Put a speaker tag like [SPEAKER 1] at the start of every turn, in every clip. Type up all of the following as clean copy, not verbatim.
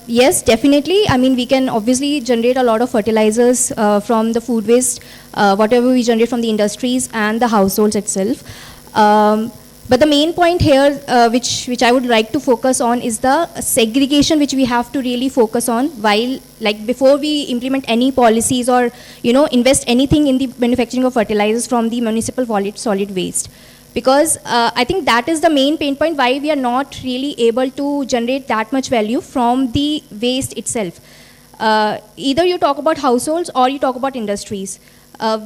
[SPEAKER 1] Yes, definitely. I mean, we can obviously generate a lot of fertilizers from the food waste, whatever we generate from the industries and the households itself. But the main point here, which I would like to focus on, is the segregation which we have to really focus on while, like, before we implement any policies or invest anything in the manufacturing of fertilizers from the municipal solid waste. Because I think that is the main pain point why we are not really able to generate that much value from the waste itself. Either you talk about households or you talk about industries.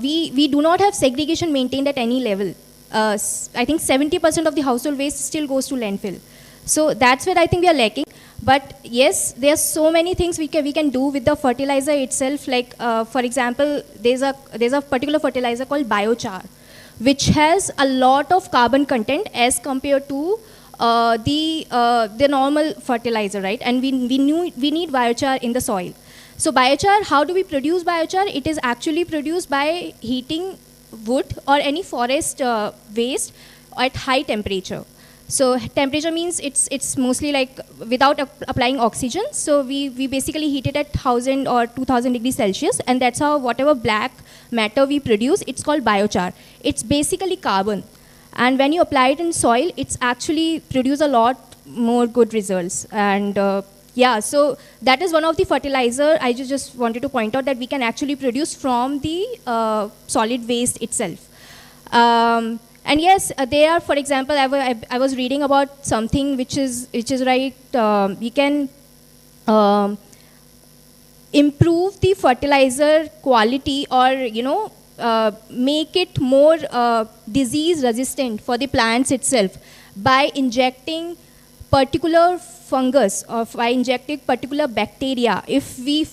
[SPEAKER 1] We do not have segregation maintained at any level. I think 70% of the household waste still goes to landfill. So that's where I think we are lacking. But yes, there are so many things we can do with the fertilizer itself. Like for example, there's a particular fertilizer called biochar, which has a lot of carbon content as compared to the normal fertilizer, right? And we need biochar in the soil. So biochar, how do we produce biochar? It is actually produced by heating wood or any forest waste at high temperature. So temperature means it's mostly like without applying oxygen. So we basically heat it at 1000 or 2000 degrees Celsius, and that's how whatever black matter we produce, it's called biochar. It's basically carbon. And when you apply it in soil, it's actually produce a lot more good results. And yeah, so that is one of the fertilizer I just wanted to point out that we can actually produce from the solid waste itself. And yes, there are, for example, I was reading about something which is right. We can improve the fertilizer quality, or make it more disease resistant for the plants itself by injecting particular fungus or by injecting particular bacteria. If we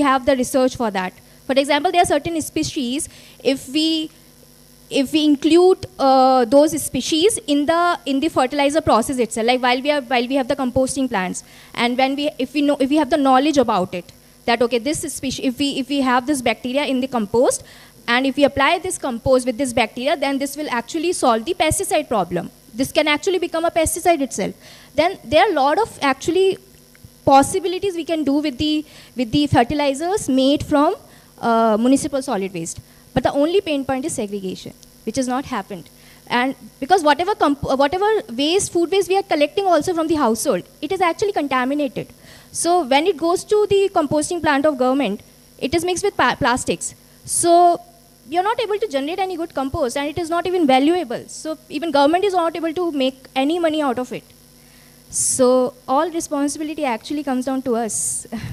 [SPEAKER 1] have the research for that. For example, there are certain species, if we include those species in the fertilizer process itself, like while we have the composting plants, and if we have the knowledge about it, that okay, this species, if we have this bacteria in the compost, and if we apply this compost with this bacteria, then this will actually solve the pesticide problem. This can actually become a pesticide itself. Then there are a lot of actually possibilities we can do with the fertilizers made from municipal solid waste. But the only pain point is segregation, which has not happened. And because whatever food waste we are collecting also from the household, it is actually contaminated. So when it goes to the composting plant of government, it is mixed with plastics. So you're not able to generate any good compost, and it is not even valuable. So even government is not able to make any money out of it. So all responsibility actually comes down to us.